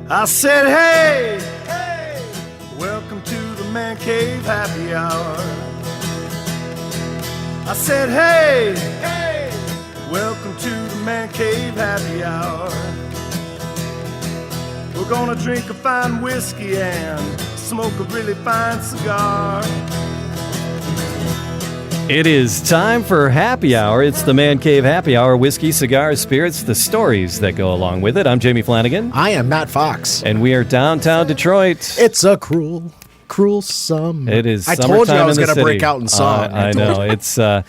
I said, hey, hey, welcome to the Man Cave Happy Hour. I said, hey, hey, welcome to the Man Cave Happy Hour. We're gonna drink a fine whiskey and smoke a really fine cigar. It is time for Happy Hour. It's the Man Cave Happy Hour. Whiskey, cigars, spirits, the stories that go along with it. I'm Jamie Flanagan. I am Matt Fox. And we are downtown Detroit. It's a cruel, cruel summer. It is I summertime told you I was going to break out in song. I know. It's, the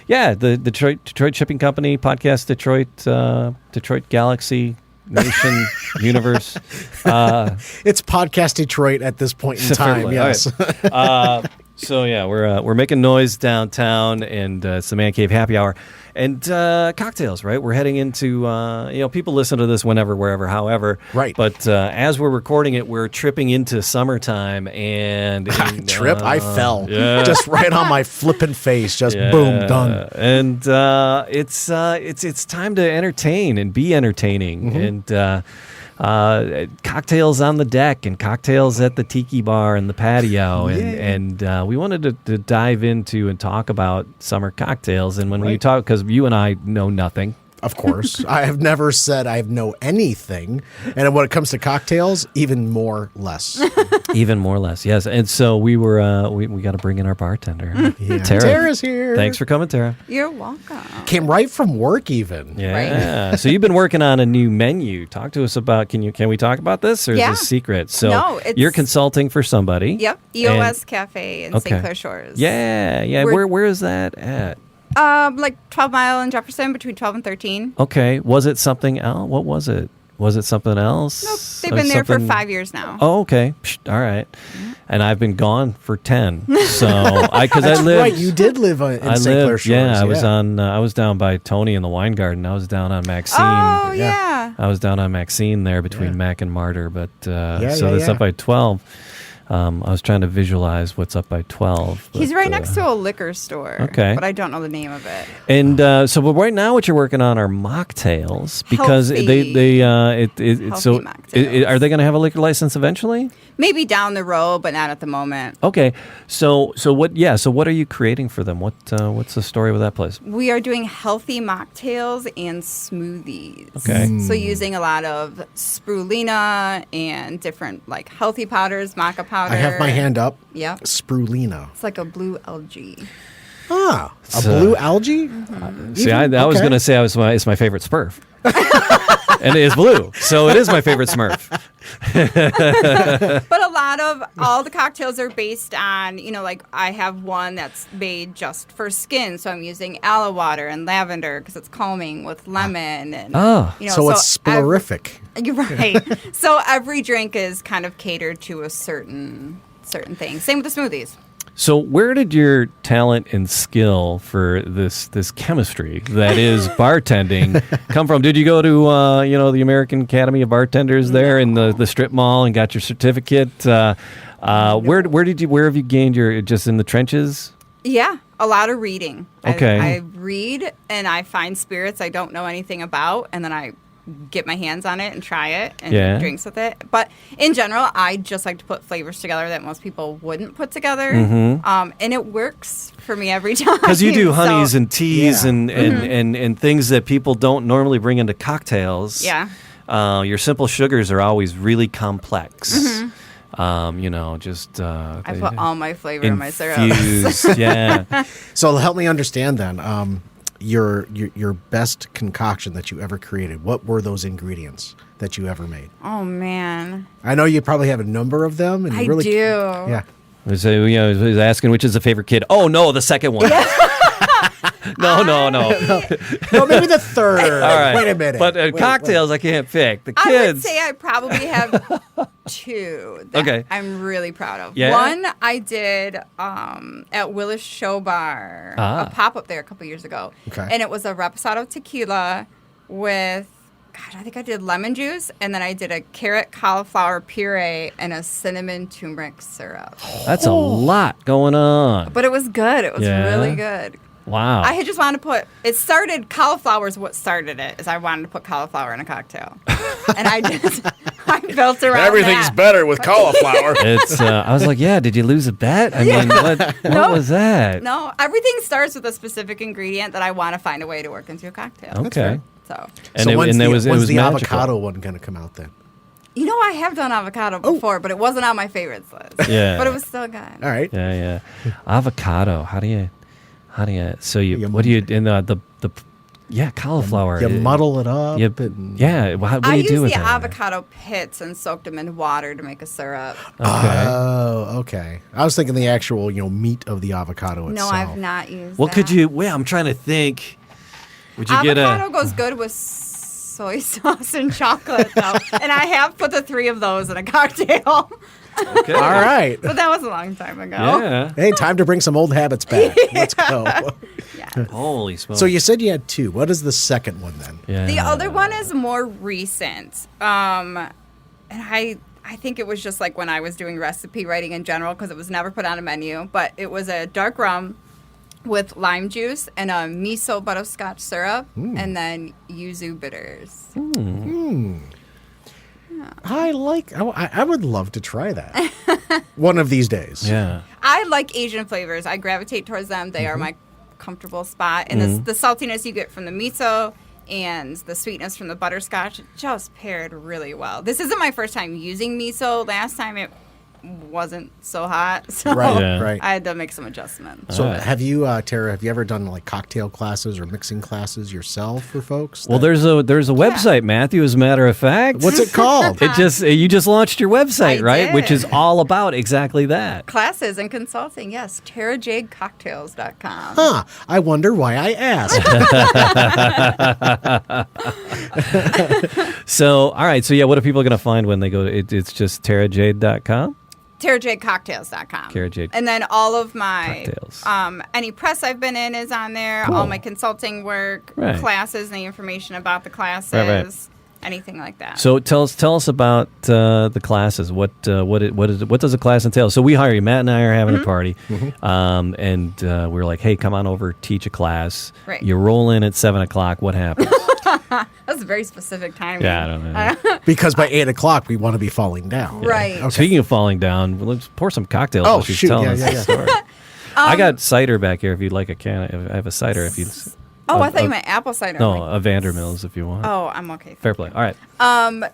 Detroit Shipping Company, Podcast Detroit Galaxy, Nation, Universe. It's Podcast Detroit at this point in time, yes. Right. So yeah, we're making noise downtown, and it's the Man Cave Happy Hour, and cocktails. Right, we're heading into people listen to this whenever, wherever, however. Right. But as we're recording it, we're tripping into summertime, and I fell yeah. just right on my flippin' face. Just boom, done. And it's time to entertain and be entertaining, and. Cocktails on the deck and cocktails at the tiki bar and the patio, and we wanted to dive into and talk about summer cocktails. And when we talk, because you and I know nothing. Of course. I have never said I know anything. And when it comes to cocktails, even more less. Even more less, yes. And so we were, we got to bring in our bartender. Yeah. Tara's here. Thanks for coming, Tara. You're welcome. Came right from work even. Yeah. Right. So you've been working on a new menu. Talk to us about, can we talk about this, or is this secret? So no, you're consulting for somebody. Yep. EOS Cafe in St. Clair Shores. Yeah. Where is that at? Like 12 Mile and Jefferson, between 12 and 13. Okay. Was it something else? What was it? Was it something else? Nope. They've been there for 5 years now. Oh, okay. All right. And I've been gone for 10. So because I lived. Right, you did live in St. Clair Shores. Yeah, I was I was down by Tony in the wine garden. I was down on Maxine. Oh, yeah. I was down on Maxine there between Mac and Martyr. But that's up by 12. I was trying to visualize what's up by 12. He's right next to a liquor store. Okay. But I don't know the name of it. And but right now what you're working on are mocktails, because mocktails. Are they going to have a liquor license eventually? Maybe down the road, but not at the moment. Okay. So what are you creating for them? What's the story with that place? We are doing healthy mocktails and smoothies. Okay. So using a lot of spirulina and different like healthy powders, maca powder. I have my hand up. Yeah. Spirulina. It's like a blue algae. Ah, blue algae? Mm-hmm. See, I was going to say it's my favorite Smurf. And it is blue, so it is my favorite Smurf. But a lot of all the cocktails are based on, like I have one that's made just for skin, so I'm using aloe water and lavender because it's calming with lemon. And, so it's splorific. You're right. So every drink is kind of catered to a certain thing. Same with the smoothies. So where did your talent and skill for this chemistry that is bartending come from? Did you go to the American Academy of Bartenders there in the strip mall and got your certificate? Where have you gained your, just in the trenches? Yeah, a lot of reading. Okay. I read and I find spirits I don't know anything about, and then I get my hands on it and try it and make drinks with it. But in general, I just like to put flavors together that most people wouldn't put together. Mm-hmm. And it works for me every time. Because you do honeys and teas and things that people don't normally bring into cocktails. Yeah. Your simple sugars are always really complex. Mm-hmm. I put all my flavor in my syrups. Yeah. So help me understand then. Your best concoction that you ever created. What were those ingredients that you ever made? Oh man, I know you probably have a number of them. And I really do. Yeah. So he's asking which is the favorite kid. Oh no, the second one. No. No, maybe the third. All right. Wait a minute. But cocktails, I can't pick. The kids. I would say I probably have two that I'm really proud of. Yeah? One I did at Willis Show Bar, a pop-up there a couple years ago. Okay. And it was a reposado tequila with, I think I did lemon juice, and then I did a carrot cauliflower puree and a cinnamon turmeric syrup. That's a lot going on. But it was good. It was really good. Wow. I had just wanted to cauliflower is what started it, is I wanted to put cauliflower in a cocktail. And I I built around Everything's that. better with cauliflower. It's. I was like, yeah. Did you lose a bet? I mean, what was that? No, everything starts with a specific ingredient that I want to find a way to work into a cocktail. Okay. So, And So it, when's and the, it was when's the magical. avocado one going to come out then? you know, I have done avocado before, but it wasn't on my favorites list. Yeah. But it was still good. All right. Yeah. Avocado. How do you? So You what do you in the cauliflower? You muddle it up. You, and, yeah. What do I you do use with the that? avocado pits and soaked them in water to make a syrup. Okay. Oh, okay. I was thinking the actual, meat of the avocado No, itself. I've not used Well, that. could you? Well, I'm trying to think. Would you Avocado get goes good with soy sauce and chocolate, though. And I have put the 3 of those in a cocktail. Okay. All right. But that was a long time ago. Yeah. Hey, time to bring some old habits back. Let's go. Yeah. Holy smokes. So you said you had 2. What is the second one then? Yeah. The other one is more recent. And I think it was just like when I was doing recipe writing in general because it was never put on a menu. But it was a dark rum with lime juice and a miso butterscotch syrup and then yuzu bitters. I would love to try that. One of these days. Yeah. I like Asian flavors. I gravitate towards them. They are my comfortable spot. And the saltiness you get from the miso and the sweetness from the butterscotch just paired really well. This isn't my first time using miso. Last time it wasn't so hot. So Right, Yeah. right. I had to make some adjustments. So All right. have you, Tara, have you ever done like cocktail classes or mixing classes yourself for folks? Well, there's a website, Matthew. As a matter of fact, What's it called? you just launched your website, I right? Which did. is all about exactly that. Classes and consulting, yes. TaraJadeCocktails.com. Huh. I wonder why I asked. So, all right. So, yeah, what are people going to find when they go to it's just TaraJade.com? TaraJadeCocktails.com. Tara Jade And then all of my Cocktails. any press I've been in is on there. Cool. All my consulting work, Right. classes, and the information about the classes, Right. anything like that. So tell us about the classes. What does a class entail? So we hire you. Matt and I are having a party, and we're like, hey, come on over, teach a class. Right. You roll in at 7:00. What happens? That's a very specific time. Yeah, I don't know. Because by 8 o'clock, we want to be falling down. Right. Okay. Speaking of falling down, let's pour some cocktails. Oh, while she's shoot. telling Yeah, us yeah, the yeah. story. I got cider back here if you'd like a can. I have a cider if you. Oh, I thought you meant apple cider. No, I'm like, a Vandermills if you want. oh, I'm okay. Fair play. All right.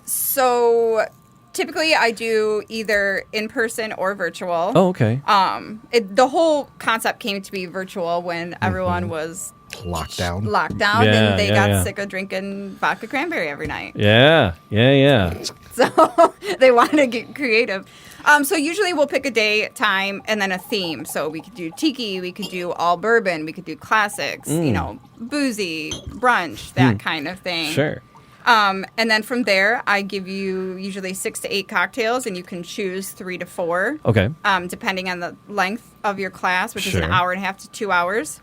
So typically I do either in person or virtual. Oh, okay. The whole concept came to be virtual when everyone was Lockdown. locked down Yeah, and they yeah, got yeah. sick of drinking vodka cranberry every night. Yeah. So they wanted to get creative. So usually we'll pick a day, time, and then a theme. So we could do tiki, we could do all bourbon, we could do classics, boozy, brunch, that kind of thing. Sure. And then from there, I give you usually 6 to 8 cocktails, and you can choose 3 to 4. Okay. Depending on the length of your class, which is an Sure. hour and a half to 2 hours.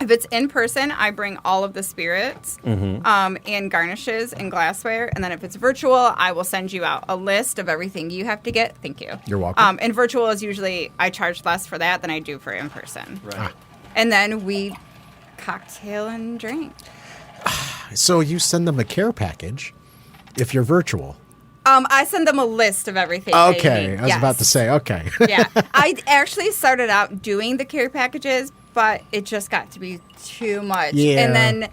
If it's in person, I bring all of the spirits and garnishes and glassware. And then if it's virtual, I will send you out a list of everything you have to get. Thank you. You're welcome. And virtual is usually, I charge less for that than I do for in person. Right. And then we cocktail and drink. So you send them a care package if you're virtual. I send them a list of everything. they Okay. need. I was about to say, okay. Yeah. I actually started out doing the care packages, but it just got to be too much. Yeah. And then,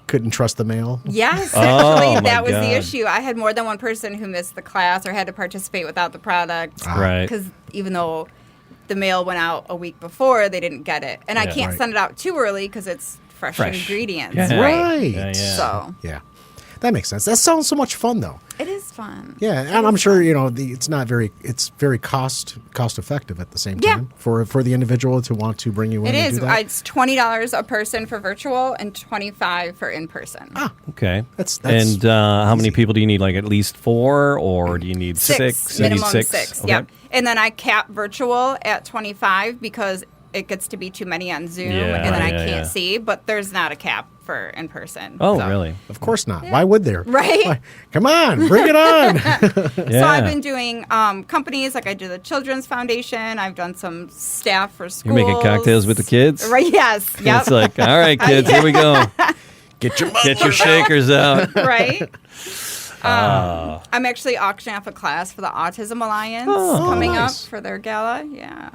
Couldn't trust the mail. yes, Oh, actually, my that was God. the issue. I had more than one person who missed the class or had to participate without the product. Right. Because even though the mail went out a week before, they didn't get it. And I Yeah. can't Right. send it out too early because it's fresh ingredients. Yeah. Right. Yeah, yeah. So Yeah. That makes sense. That sounds so much fun, though. it is fun. Yeah, and I'm sure it's very cost effective at the same Yeah. time for the individual to want to bring you in. It and is. do that. It's $20 a person for virtual and $25 for in person. Okay. That's and how many easy. people do you need? Like at least 4, or do you need 6? You need Minimum 6. Okay. Yep. And then I cap virtual at 25 because it gets to be too many on Zoom, Yeah, and then I yeah, can't yeah. see. But there's not a cap for in person. Oh, so. really? Of course not. Why would there? Right? Why? Come on, bring it on. Yeah. So I've been doing companies like I do the Children's Foundation. I've done some staff for You're schools. making cocktails with the kids? Right? Yes. Yep. It's like, all right, kids, here we go. Get your Get your shakers out. Right. I'm actually auctioning off a class for the Autism Alliance coming nice. up for their gala. Yeah.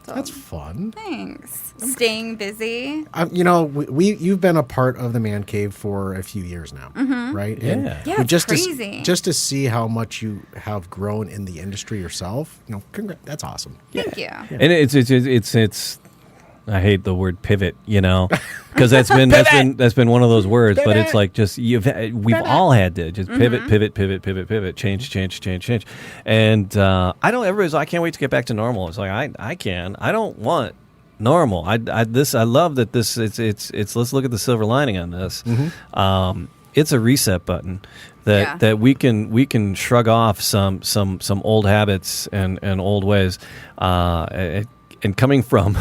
So, That's fun. thanks. Staying busy. You've been a part of the Man Cave for a few years now, right? Yeah. And Yeah, it's just crazy. just to see how much you have grown in the industry yourself, that's awesome. Thank you. And it's I hate the word pivot, because that's been one of those words. But it's like we've all had to just pivot, change. And everybody's like, I can't wait to get back to normal. It's like I don't want normal. I love that this. It's let's look at the silver lining on this. It's a reset button that we can shrug off some old habits and old ways. And coming from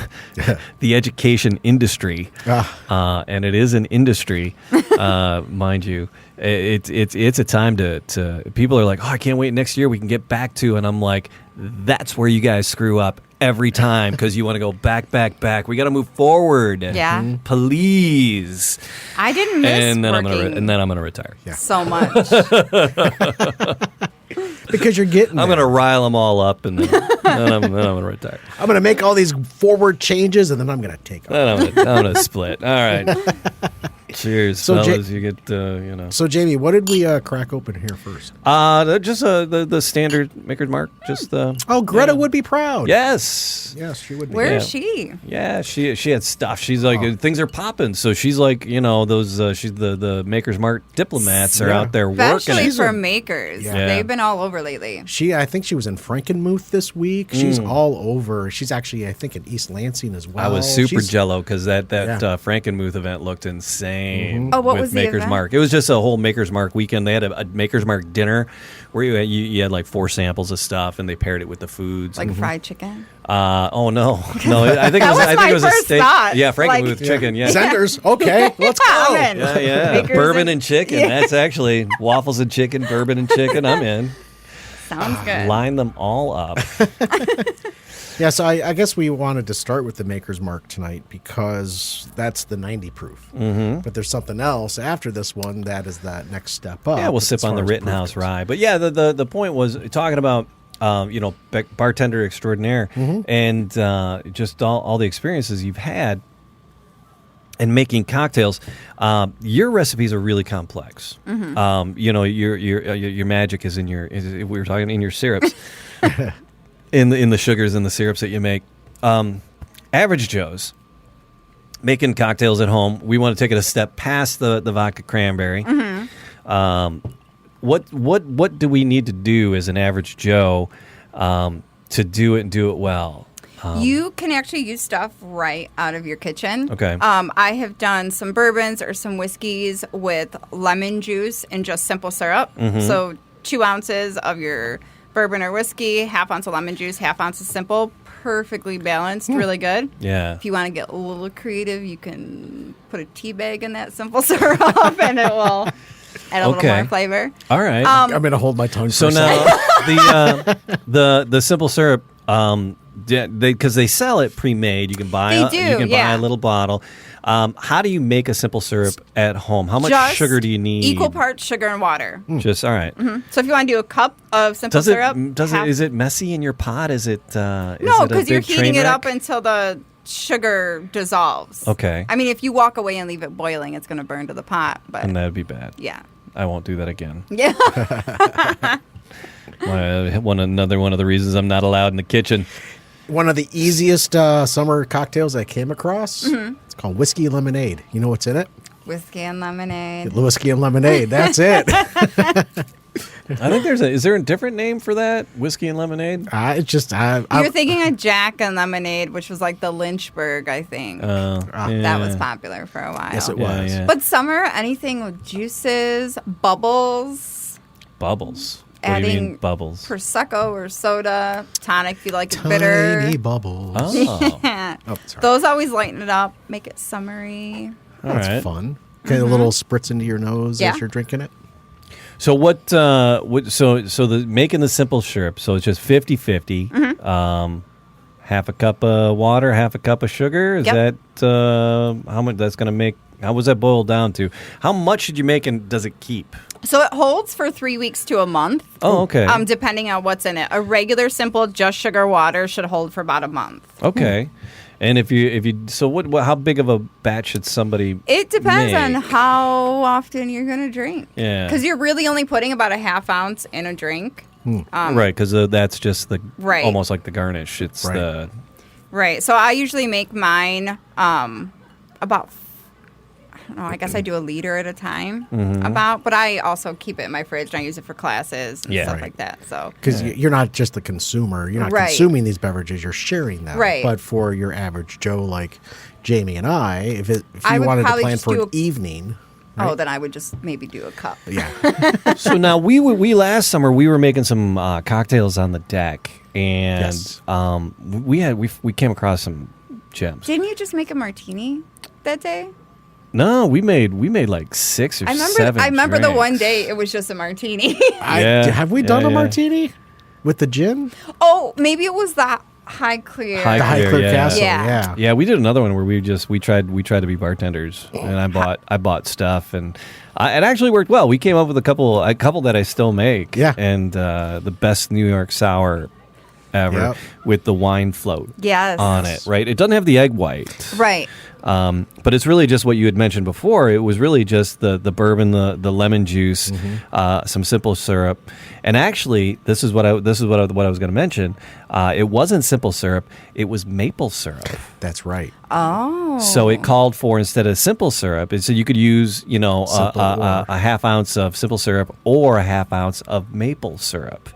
the education industry, and it is an industry, mind you, it's a time to people are like, oh, I can't wait next year we can get back to, and I'm like, that's where you guys screw up every time because you want to go back. We got to move forward. Yeah. Please. I didn't miss And then working I'm gonna retire. Yeah. so much. Because you're getting I'm there. gonna rile them all up, and then I'm gonna retire. I'm going to make all these forward changes, and then I'm going to take off. Then I'm gonna split. All right. Cheers, So, fellas. You get So, Jamie, what did we crack open here first? just the standard Maker's Mark. Just the. Oh, Greta would be proud. Yes. Yes, she would be. Where Yeah. is she? Yeah, she had stuff. She's like things are popping, so she's like those. She's the Maker's Mark diplomats are Yeah. out there working. Especially She's for a- makers. Yeah. They've been all over lately. I think she was in Frankenmuth this week. She's all over. She's actually, I think, in East Lansing as well. I was super She's- jello because that Yeah. Frankenmuth event looked insane. Oh, what with was the Maker's event? Mark? It was just a whole Maker's Mark weekend. They had a Maker's Mark dinner where you had like 4 samples of stuff, and they paired it with the foods. Like fried chicken. Oh no, I think That was I think my it was a first steak. thought. Yeah, Frankenmuth Like- chicken. Yeah. Senders. Okay, let's go. I'm in. Yeah. Makers Bourbon and chicken. Yeah. That's actually waffles and chicken, bourbon and chicken. I'm in. Sounds good. Line them all up. Yeah, so I guess we wanted to start with the Maker's Mark tonight because that's the 90 proof. Mm-hmm. But there's something else after this one that is that next step up. Yeah, we'll as sip on far the as Rittenhouse proof goes. rye. But yeah, the point was talking about bartender extraordinaire and just all the experiences you've had and making cocktails. Your recipes are really complex. Your magic is in we were talking in your syrups, in the sugars and the syrups that you make. Average Joe's making cocktails at home. We want to take it a step past the vodka cranberry. What do we need to do as an average Joe to do it and do it well? You can actually use stuff right out of your kitchen. Okay. I have done some bourbons or some whiskeys with lemon juice and just simple syrup. So 2 ounces of your bourbon or whiskey, half ounce of lemon juice, half ounce of simple, perfectly balanced, really good. Yeah. If you want to get a little creative, you can put a tea bag in that simple syrup and it will add a little more flavor. All right. I'm going to hold my tongue So for a second. now the simple syrup, because they sell it pre-made. You can buy buy a little bottle. How do you make a simple syrup at home? How much Just sugar do you need? Equal parts sugar and water. Just all right. So if you want to do a cup of simple syrup, Is it messy in your pot? Is it no, because you're heating it up until the sugar dissolves. Okay. I mean, if you walk away and leave it boiling, it's going to burn to the pot. But And that would be bad. yeah, I won't do that again. yeah. Another one of the reasons I'm not allowed in the kitchen. One of the easiest summer cocktails I came across. It's called whiskey and lemonade. You know what's in it? Whiskey and lemonade. Whiskey and lemonade. That's it. I think is there a different name for that? Whiskey and lemonade? It's just You're thinking of Jack and lemonade, which was like the Lynchburg, I think. That was popular for a while. Yes, it Yeah, was. yeah. But summer, anything with juices, bubbles, Bubbles. What do you mean adding bubbles? Prosecco or soda, tonic if you like it bitter. Tiny bubbles. Oh, Yeah. Oh, sorry. Those always lighten it up, make it summery. all That's right. fun. Get a little spritz into your nose Yeah. as you're drinking it. So so the making the simple syrup. So it's just 50-50. half a cup of water, half a cup of sugar. Is Yep. that how much that's going to make? How was that boiled down to? How much should you make, and does it keep? So it holds for 3 weeks to a month. Oh, okay. Depending on what's in it. A regular, simple, just sugar water should hold for about a month. Okay. And if you so what how big of a batch should somebody It depends make? on how often you're going to drink. Yeah. Because you're really only putting about a half ounce in a drink. Right, because that's just the Right. almost like the garnish. It's Right. the Right. So I usually make mine about, I don't know, I guess I do a liter at a time but I also keep it in my fridge and I use it for classes and Yeah. stuff Right. like that. So Because you're not just the consumer. You're not Right. consuming these beverages. You're sharing them. Right. But for your average Joe like Jamie and I, if I you would wanted to probably plan just for do an evening, oh, then I would just maybe do a cup. yeah. So now we last summer we were making some cocktails on the deck, and Yes. we came across some gems. Didn't you just make a martini that day? No, we made like 6 or 7. I remember the drinks. one day it was just a martini. Yeah, Have we done yeah, a yeah. martini with the gin? Oh, maybe it was the high clear. High The High Clear, Clear yeah. Castle. Yeah. Yeah. Yeah, we did another one where we tried to be bartenders, and I bought stuff, and it actually worked well. We came up with a couple that I still make, Yeah. and the best New York sour ever Yep. with the wine float Yes. on it. Right, it doesn't have the egg white, Right. but it's really just what you had mentioned before. It was really just the bourbon, the lemon juice, some simple syrup, and actually, this is what I was going to mention. It wasn't simple syrup; it was maple syrup. That's right. Oh. So it called for, instead of simple syrup, so you could use Simple or- a half ounce of simple syrup or a half ounce of maple syrup.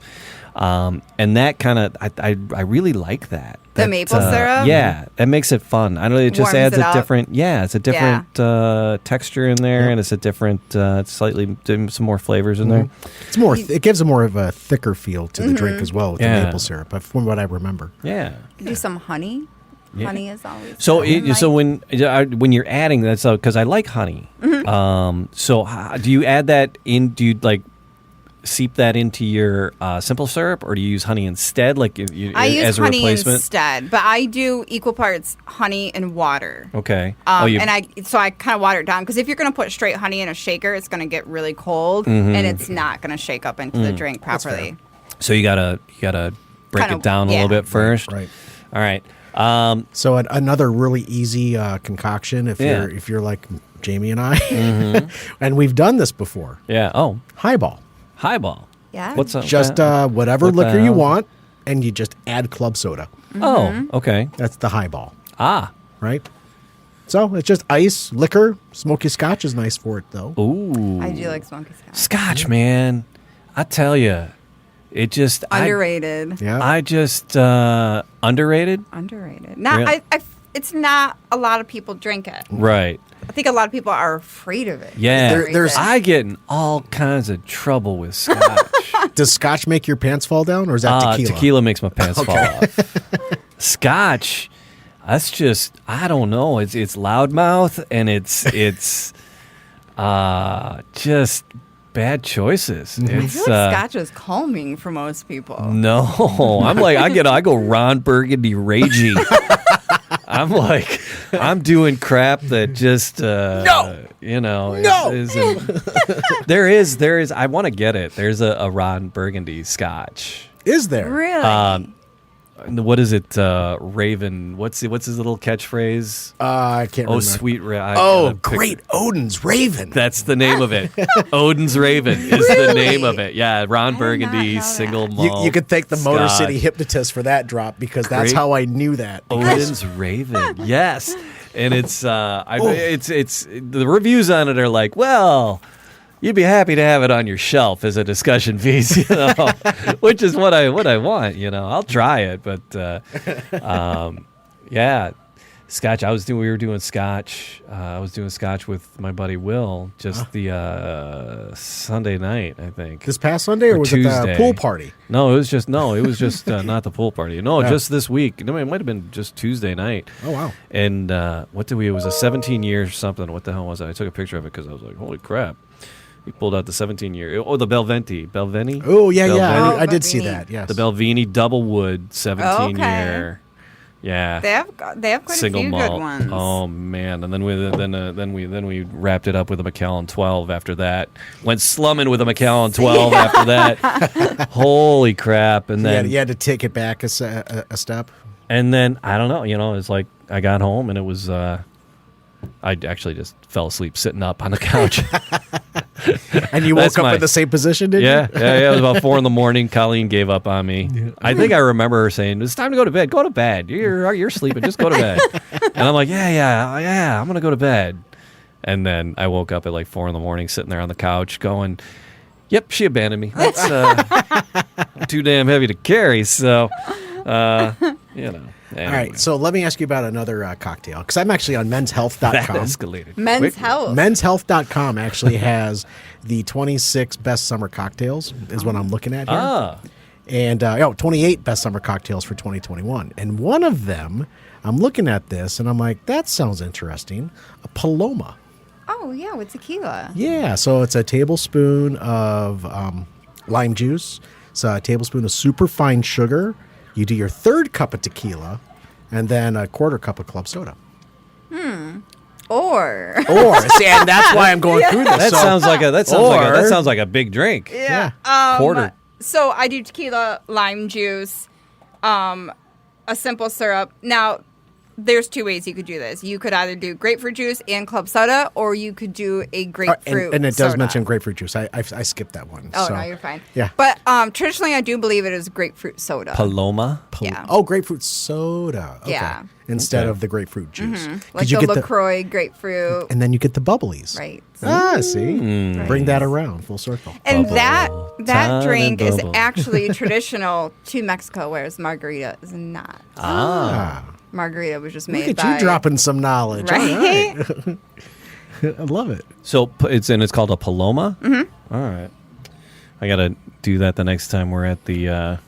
And that kind of, I really like that. The That, maple syrup? Yeah, that makes it fun. I know it just Warms adds it a up. different, it's a different texture in there, and it's a different, slightly some more flavors in there. It's more. It gives a more of a thicker feel to the drink as well with Yeah. the maple syrup, from what I remember. Yeah. Do some honey. Yeah. Honey is always So, good. so when you're adding that, because I like honey, so do you add that in? Do you like seep that into your simple syrup, or do you use honey instead? Like I use as a honey replacement? instead, but I do equal parts honey and water. Okay. And I kind of water it down because if you're going to put straight honey in a shaker, it's going to get really cold and it's not going to shake up into the drink properly. So you gotta break Kinda- it down a yeah. little bit first. Right. All right. So another really easy concoction if you're like Jamie and I, and we've done this before. Yeah. Oh, Highball. highball. Yeah. What's up? Just whatever What the liquor you hell? want, and you just add club soda. Oh, okay. That's the highball, Ah. right? So it's just ice, liquor. Smoky scotch is nice for it, though. Ooh. I do like smoky scotch. Scotch, man. I tell you, it just Underrated. Yeah. I just underrated. Underrated. Not. Really? It's not a lot of people drink it. Right. I think a lot of people are afraid of it. Yeah. There- there's- I get in all kinds of trouble with scotch. Does scotch make your pants fall down, or is that tequila? Tequila makes my pants fall off. Scotch, that's just, I don't know. It's loudmouth, and it's just bad choices. I It's feel like scotch is calming for most people. no. I'm like I go Ron Burgundy ragey. I'm doing crap that just there is I want to get it. There's a Ron Burgundy scotch. Is there? Really? What is it? Raven. What's his little catchphrase? I can't remember. Oh, sweet Raven. Oh, great. Odin's Raven. That's the name of it. Odin's Raven is the name of it. Yeah, Ron not Burgundy know that. single malt. You could thank the Motor Scotch. City Hypnotist for that drop, because that's Great. how I knew that. Odin's Raven. Yes. And it's it's the reviews on it are like, well, you'd be happy to have it on your shelf as a discussion piece, which is what I want. I'll try it, but yeah, scotch. We were doing scotch. I was doing scotch with my buddy Will just the Sunday night, I think. This past Sunday, or was it the Tuesday. pool party? No, it was just not the pool party. No, Yeah. just this week. No, it might have been just Tuesday night. Oh, wow. And what did we? It was a 17 years something. What the hell was it? I took a picture of it because I was like, holy crap. He pulled out the 17-year. Oh, the Belventi. Oh, yeah, yeah. Belvini. I did see Belvini. that, yes. The Belvini double wood 17-year. Yeah. They have quite Single a few malt. good ones. Oh man! And then we wrapped it up with a Macallan 12. After that, went slumming with a Macallan 12. After that, holy crap! And then you had to take it back a step. And then I don't know. It's like I got home and it was. I actually just fell asleep sitting up on the couch. And you woke up in the same position, didn't you? Yeah. It was about 4 a.m. Colleen gave up on me. Yeah. I think I remember her saying, "It's time to go to bed. Go to bed. You're sleeping. Just go to bed." And I'm like, yeah. I'm gonna go to bed. And then I woke up at like 4 a.m. sitting there on the couch, going, "Yep, she abandoned me. That's too damn heavy to carry." So, Anyway. All right, so let me ask you about another cocktail, because I'm actually on menshealth.com. That escalated. Men's Health. Menshealth.com actually has the 26 best summer cocktails, is what I'm looking at here. And 28 best summer cocktails for 2021. And one of them, I'm looking at this, and I'm like, that sounds interesting. A Paloma. Oh, yeah, with tequila. Yeah, so it's a tablespoon of lime juice. It's a tablespoon of super fine sugar. You do your third cup of tequila, and then a quarter cup of club soda. Or see, and that's why I'm going through this. That sounds like a big drink. yeah. Quarter. So I do tequila, lime juice, a simple syrup. Now, there's 2 ways you could do this. You could either do grapefruit juice and club soda, or you could do a grapefruit and it does soda. mention grapefruit juice. I skipped that one. Oh, so. no, you're fine. Yeah. But traditionally, I do believe it is grapefruit soda. Paloma. Yeah. Oh, grapefruit soda. Okay. Yeah. Instead Okay. of the grapefruit juice. 'Cause Like you the get LaCroix grapefruit. and then you get the bubblies. Right. See? Bring that around full circle. And Bubble that time drink and is bubble. actually traditional to Mexico, whereas margarita is not. Margarita was just made Look at by... you dropping some knowledge. All Right? right. I love it. So it's called a Paloma. Mm-hmm. All right. I gotta do that the next time we're at the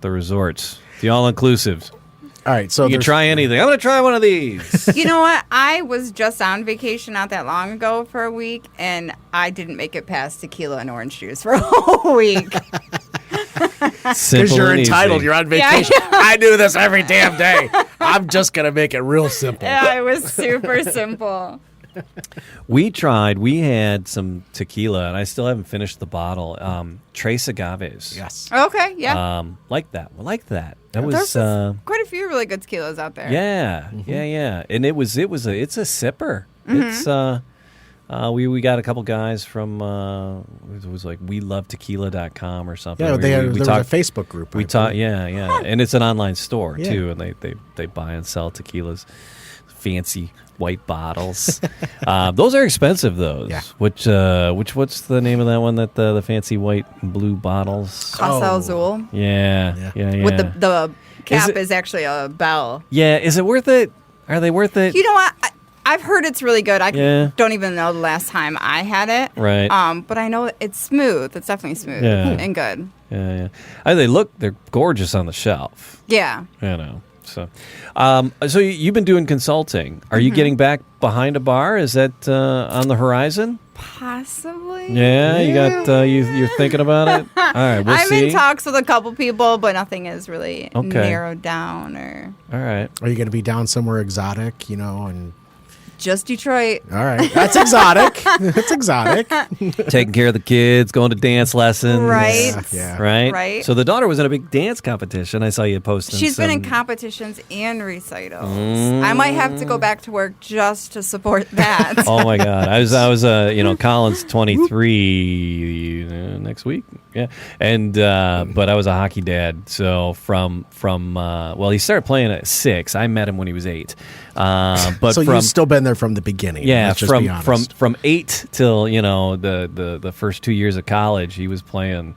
resorts. The all inclusives. All right, so You can try anything. I'm gonna try one of these. You know what? I was just on vacation not that long ago for a week, and I didn't make it past tequila and orange juice for a whole week. because you're entitled. You're on vacation. Yeah. I do this every damn day. I'm just gonna make it real simple. Yeah, it was super simple. We had some tequila, and I still haven't finished the bottle. Tres Agaves. Yes. Okay, yeah. Like that. That was There's quite a few really good tequilas out there. yeah, yeah. And it's a sipper. It's we got a couple guys from it was like welovetequila.com or something. Yeah, there was a Facebook group. We taught, yeah, and it's an online store Yeah. too, and they buy and sell tequilas, fancy white bottles. Those are expensive, those. Yeah. What's the name of that one that the fancy white and blue bottles? Casa Oh. Azul. Yeah. With the cap it- is actually a bell. Yeah, is it worth it? Are they worth it? You know what? I've heard it's really good. Yeah. don't even know the last time I had it. Right. But I know it's smooth. It's definitely smooth Yeah. and good. Yeah. They're gorgeous on the shelf. Yeah. So, so you've been doing consulting. Are you getting back behind a bar? Is that on the horizon? Possibly. Yeah, you got you're thinking about it. All right, we'll I'm see. in talks with a couple people, but nothing is really Okay. narrowed down or All right. Are you going to be down somewhere exotic? And just Detroit. all right, that's exotic. That's exotic. Taking care of the kids, going to dance lessons. Right. Yeah. Right. Right. So the daughter was in a big dance competition. I saw you posting. She's been in some- competitions and recitals. I might have to go back to work just to support that. Oh my God! I was Colin's 23 next week. Yeah, and but I was a hockey dad. So from he started playing at 6. I met him when he was 8. But So from you've still been there from the beginning. yeah, let's just be honest. from 8 till the first 2 years of college, he was playing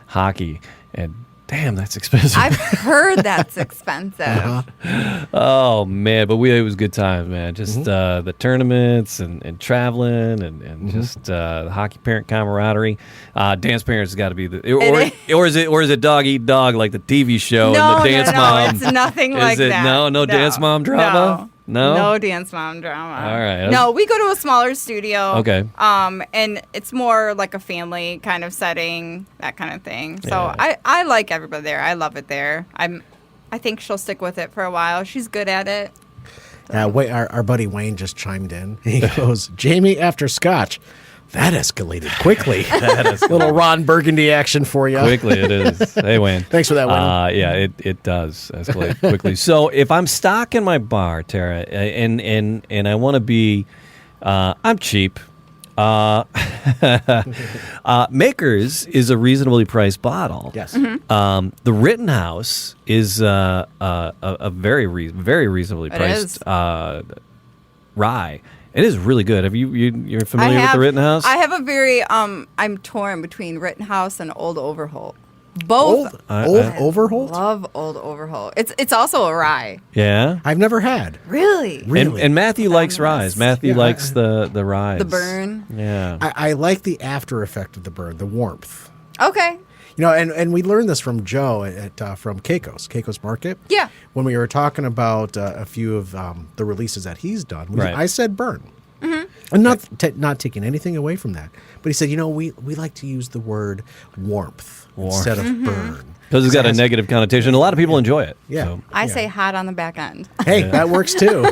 hockey, and damn, that's expensive. I've heard that's expensive. Oh man, but it was good times, man. Just the tournaments and traveling and just the hockey parent camaraderie. Dance parents has got to be or is it dog eat dog like the TV show No, and the dance mom? it's nothing Is like it- that. no dance mom drama? No? No dance mom drama. All right. No, we go to a smaller studio. Okay. And it's more like a family kind of setting, that kind of thing. So Yeah. I like everybody there. I love it there. I think she'll stick with it for a while. She's good at it. Our buddy Wayne just chimed in. He goes, Jamie after Scotch. That escalated quickly. Little Ron Burgundy action for you. Quickly it is. Hey, Wayne. Thanks for that, Wayne. Yeah, it does escalate quickly. So if I'm stocking my bar, Tara, and I want to be, I'm cheap. Makers is a reasonably priced bottle. Yes. The Rittenhouse is a very reasonably priced rye. It is really good. Have you're familiar with the Rittenhouse? I have a very I'm torn between Rittenhouse and Old Overholt. Both. Old Overholt? Love Old Overholt. It's also a rye. Yeah. I've never had. Really? And Matthew likes ryes. Matthew likes the ryes. The burn. Yeah. I like the after effect of the burn, the warmth. Okay. You know, and we learned this from Joe from Keiko's Market. Yeah. When we were talking about a few of the releases that he's done, Right. I said burn. And not taking anything away from that. But he said, we like to use the word warmth instead of burn. Because it's got a negative connotation. A lot of people enjoy it. Yeah. So. I say hot on the back end. Hey, that works too.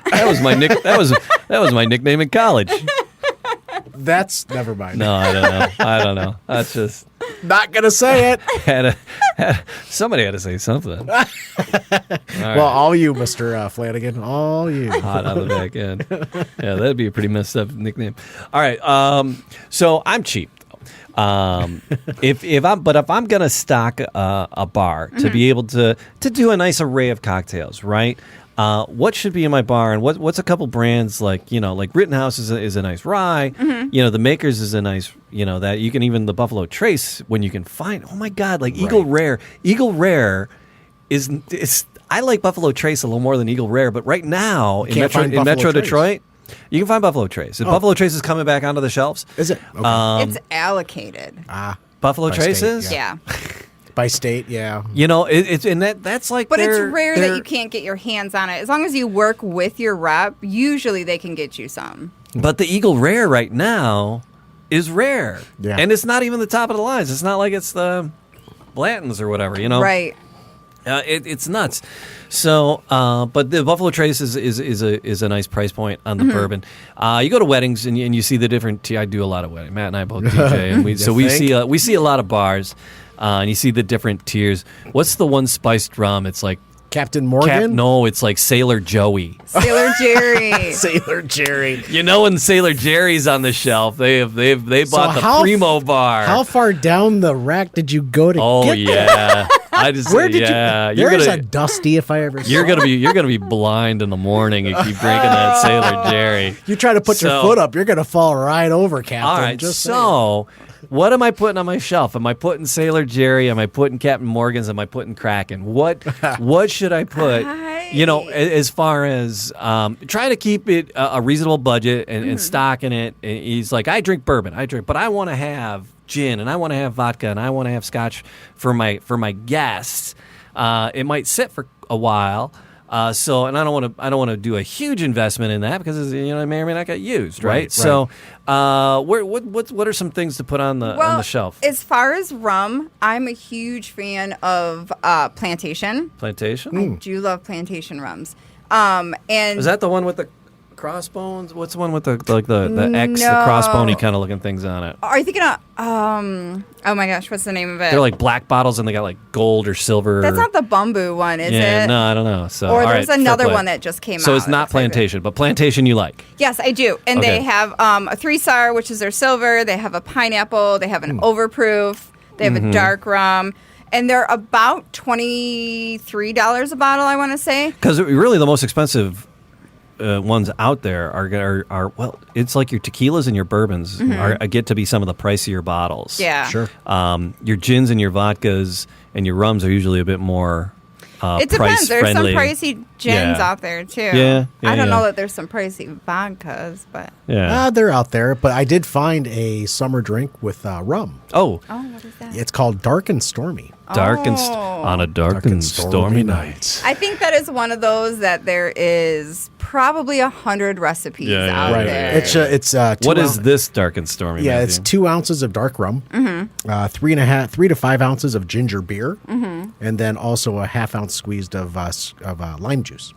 That was my that was my nickname in college. That's never mind. No, I don't know. That's just Not going to say it. somebody had to say something. Well, all you, Mr. Flanagan. All you. Hot on the back end. Yeah, that'd be a pretty messed up nickname. All right. So I'm cheap. If I'm gonna stock a bar to be able to do a nice array of cocktails, right? What should be in my bar, and what's a couple brands like Rittenhouse is a nice rye. The Makers is a nice that you can even the Buffalo Trace when you can find. Oh my God, like Eagle Rare. Eagle Rare is I like Buffalo Trace a little more than Eagle Rare, but right now in Metro Detroit. You can find Buffalo Trace. Buffalo Trace is coming back onto the shelves. Is it? Okay. It's allocated. Buffalo Trace state, is? Yeah. By state, yeah. It's and that's like. But it's rare that you can't get your hands on it. As long as you work with your rep, usually they can get you some. But the Eagle Rare right now is rare. Yeah. And it's not even the top of the lines. It's not like it's the Blanton's or whatever, Right. It's nuts. So, but the Buffalo Trace is a nice price point on the bourbon. You go to weddings and you see the different. I do a lot of weddings. Matt and I both DJ, and we see a lot of bars, and you see the different tiers. What's the one spiced rum? It's like Captain Morgan? No, it's like Sailor Joey. Sailor Jerry. Sailor Jerry. When Sailor Jerry's on the shelf, they bought the Primo bar. How far down the rack did you go to get yeah. I just Where did you? There's a Dusty if I ever saw. You're gonna be blind in the morning and keep drinking that Sailor Jerry. You try to put your foot up, you're gonna fall right over, Captain. All right, Just so what am I putting on my shelf? Am I putting Sailor Jerry? Am I putting Captain Morgan's? Am I putting Kraken? What should I put? As far as try to keep it a reasonable budget and stocking it. And he's like, I drink bourbon, but I want to have gin and I want to have vodka and I want to have scotch for my guests. It might sit for a while. And I don't want to do a huge investment in that because it may or may not get used, right? So, what are some things to put on the shelf? As far as rum, I'm a huge fan of Plantation. Plantation? I do love Plantation rums. And is that the one with the crossbones? What's the one with the X, the crossbony kind of looking things on it? Are you thinking of oh my gosh, what's the name of it? They're like black bottles and they got like gold or silver. That's not the Bamboo one, is it? No, I don't know. So, or there's another one that just came out. So it's not Plantation, but Plantation you like? Yes, I do. And they have a 3-star, which is their silver. They have a pineapple. They have an overproof. They have a dark rum. And they're about $23 a bottle, I want to say. Because really the most expensive ones out there are it's like your tequilas and your bourbons get to be some of the pricier bottles. Yeah, sure. Your gins and your vodkas and your rums are usually a bit more. It depends. There's some pricey gins out there too. Yeah, I don't know that there's some pricey vodkas, but they're out there. But I did find a summer drink with rum. Oh, what is that? It's called Dark and Stormy. On a dark and stormy night. I think that is one of those that there is probably 100 recipes out there. It's what is this dark and stormy? Yeah, Matthew? It's 2 ounces of dark rum, 3 to 5 ounces of ginger beer, and then also a half-ounce squeezed of lime juice.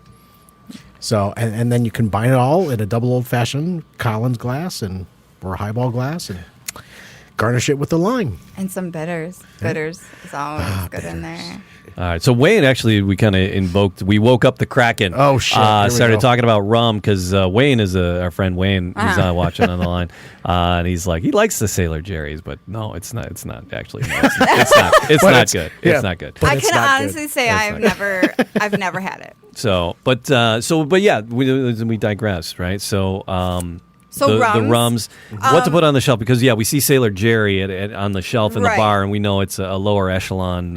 So, and then you combine it all in a double old-fashioned Collins glass or a highball glass, and garnish it with the lime. And some bitters. Bitters is always good in there. All right, so Wayne, actually, we kind of we woke up the Kraken. Oh, shit. Here we started go. talking about rum because Wayne is our friend Wayne. He's watching on the line. And he's like, he likes the Sailor Jerry's, but no, it's not actually. No, it's not. It's not good. yeah. It's not good. But I it's can not honestly good. say I've never had it. But yeah, we digress, right? So, So the rums. rums, what to put on the shelf, because we see Sailor Jerry on the shelf in the Right. bar, and we know it's a lower echelon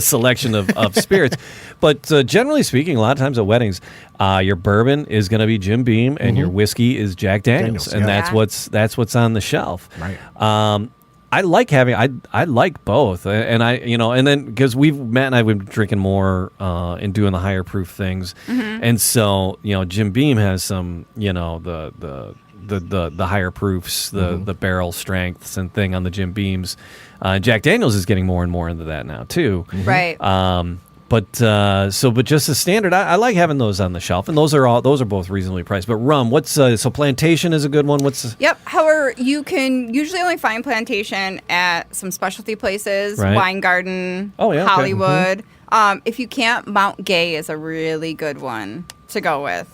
selection of spirits. But generally speaking, a lot of times at weddings, your bourbon is going to be Jim Beam, and your whiskey is Jack Daniels, and yeah. that's what's on the shelf. Right. I like I like both, and and then because Matt and I have been drinking more and doing the higher proof things, and so Jim Beam has some the higher proofs, the barrel strengths and thing on the Jim Beams. Jack Daniels is getting more and more into that now too, Right. But just as standard, I like having those on the shelf, and those are both reasonably priced. But rum, so Plantation is a good one. Yep. However, you can usually only find Plantation at some specialty places, Right. Wine Garden, Oh, yeah, okay. Hollywood. If you can't, Mount Gay is a really good one to go with.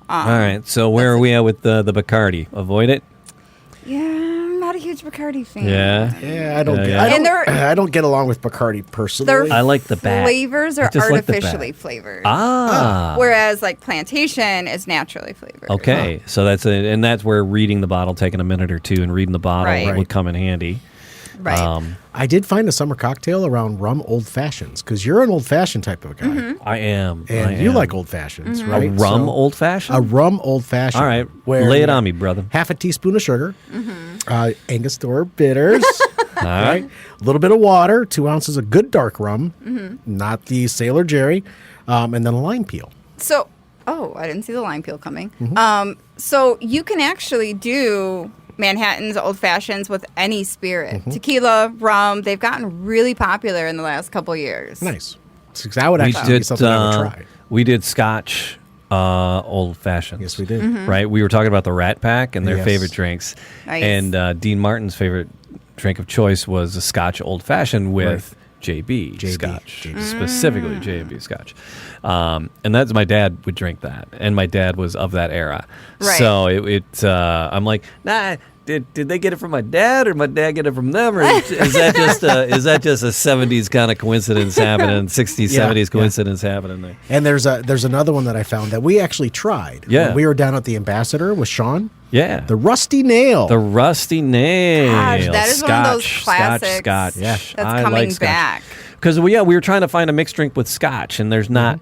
All right, so where are we at with the Bacardi? Avoid it. Yeah, I'm not a huge Bacardi fan. Yeah, I don't. Yeah, Get, yeah. I don't. And I don't get along with Bacardi personally. Their I like the bat. flavors I are just like the bat. artificially flavored. Whereas Whereas Plantation is naturally flavored. okay, so that's where reading the bottle, taking a minute or two, and reading the bottle Right. would come in handy. Right. I did find a summer cocktail around rum old fashions because you're an old fashioned type of guy, I am, and you like old fashions, a right? rum So, old fashioned. a rum old fashioned. All right, where lay it you on me, brother. half a teaspoon of sugar, Angostura bitters, All right? right. A little bit of water, 2 ounces of good dark rum, not the Sailor Jerry, and then a lime peel. So, I didn't see the lime peel coming. So you can actually do Manhattan's old fashions with any spirit. Tequila, rum, they've gotten really popular in the last couple years. Nice. That would We actually be something I would try. we did Scotch old fashions. Yes, we did. Right, we were talking about the Rat Pack and their Yes. favorite drinks, Nice. and Dean Martin's favorite drink of choice was a Scotch old fashioned with JB, Scotch, JB. specifically JB Scotch, and that's my dad would drink that, and my dad was of that era, Right. so I'm like, nah. Did they get it from my dad, or my dad get it from them, or is that just a 70s kind of coincidence happening, 60s, Yeah, 70s yeah. coincidence happening there? And there's another one that I found that we actually tried. Yeah. When we were down at the Ambassador with Sean. Yeah, The Rusty Nail. the Rusty Nail. Gosh, that is one of those Scotch, classics Scotch. Yeah. that's I coming like Scotch. back. Because we were trying to find a mixed drink with Scotch, and there's not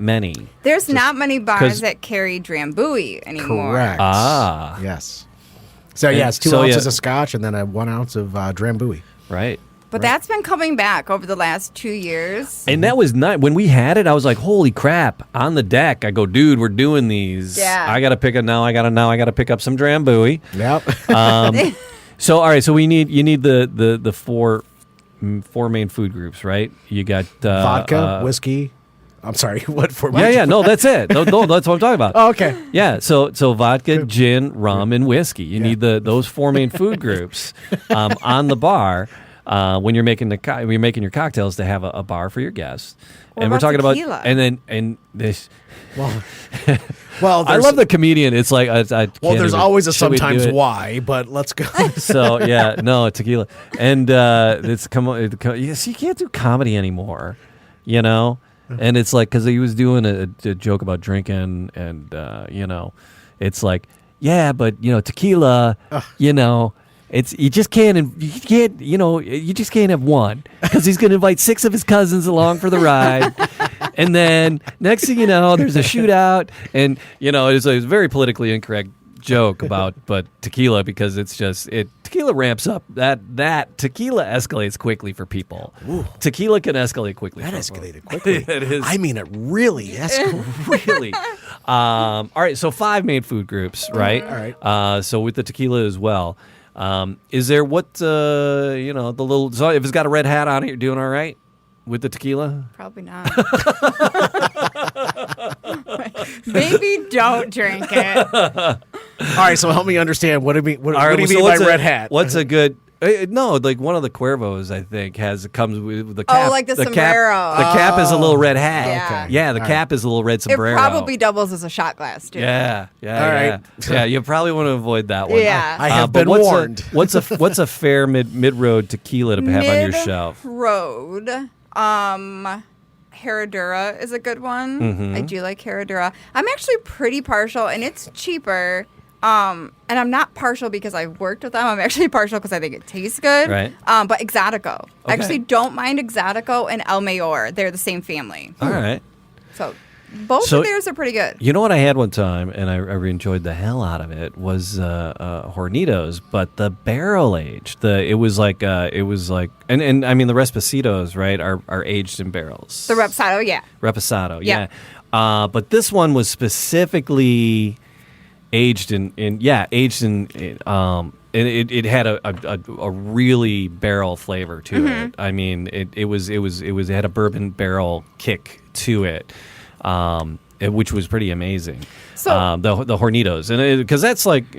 many. There's not many 'cause- bars that carry Drambuie anymore. Correct. Ah. Yes. So yeah, it's 2 So, ounces yeah. of Scotch and then a 1 ounce of Drambuie. Right. But that's been coming back over the last 2 years. And that was not when we had it. I was like, "Holy crap!" On the deck, I go, "Dude, we're doing these. Yeah. I gotta pick up now. I gotta pick up some Drambuie." Yep. So all right, so you need the four main food groups, right? You got Vodka, whiskey. I'm sorry, what for? Yeah, no, that's it. No, that's what I'm talking about. Oh, okay. Yeah, so vodka, gin, rum, and whiskey. You need those four main food groups on the bar when you're making your cocktails to have a bar for your guests. What and we're about talking tequila? about and this. Well, I love the comedian. It's like I can't there's even- always a should we do sometimes it? why, but let's go. So yeah, no tequila, and yes, you can't do comedy anymore, you know. And it's like because he was doing a joke about drinking, and it's like, yeah, but tequila, it's you just can't have one because he's going to invite 6 of his cousins along for the ride, and then next thing you know, there's a shootout, and it's a very politically incorrect joke about tequila because tequila ramps up that tequila escalates quickly for people. Ooh. Tequila can escalate quickly. That for escalated quickly. It is. I mean, it really escalated. Really. All right, so 5 main food groups, right? All right. So with the tequila as well. Is there the little? So if it's got a red hat on it, you're doing all right. With the tequila? Probably not. Maybe don't drink it. All right, so help me understand. What do you mean? What do you so mean by what's red hat? What's a good? No, like one of the Cuervos, I think, comes with the cap. Oh, like the cap, sombrero. the cap is a little red hat. Yeah. Okay. Yeah, the cap is a little red It sombrero. probably doubles as a shot glass, too. Yeah. All right. Yeah, you probably want to avoid that one. Yeah. I have but been what's warned. what's a fair mid-road tequila to have on your shelf? Mid-road. Herradura is a good one. Mm-hmm. I do like Herradura. I'm actually pretty partial, and it's cheaper. And I'm not partial because I worked with them. I'm actually partial because I think it tastes good. Right. But Exotico. Okay. I actually don't mind Exotico and El Mayor. They're the same family. All right. So both of theirs are pretty good. You know what I had one time, and I enjoyed the hell out of it, was Hornitos, but the barrel aged. And I mean the Respositos, right, are aged in barrels. The Reposado, yeah. Reposado, Yeah. But this one was specifically aged in and it had a really barrel flavor to it. I mean, it had a bourbon barrel kick to it. Which was pretty amazing. So the Hornitos, and because that's like,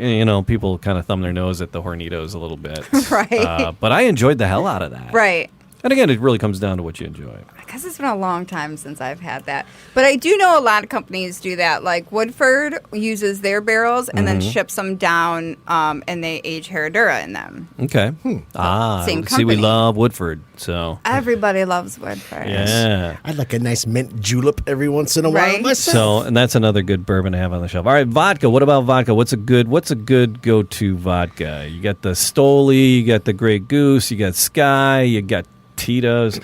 people kind of thumb their nose at the Hornitos a little bit, Right. But I enjoyed the hell out of that. right. And again, it really comes down to what you enjoy. Because it's been a long time since I've had that. But I do know a lot of companies do that. Like Woodford uses their barrels and then ships them down, and they age Herradura in them. Okay. Same See, we company. love Woodford, so Everybody loves Woodford. yeah. I'd like a nice mint julep every once in a while Right. myself. So, and that's another good bourbon to have on the shelf. All right, vodka. What about vodka? What's a good go-to vodka? You got the Stoli, you got the Grey Goose, you got Sky, you got Tito's.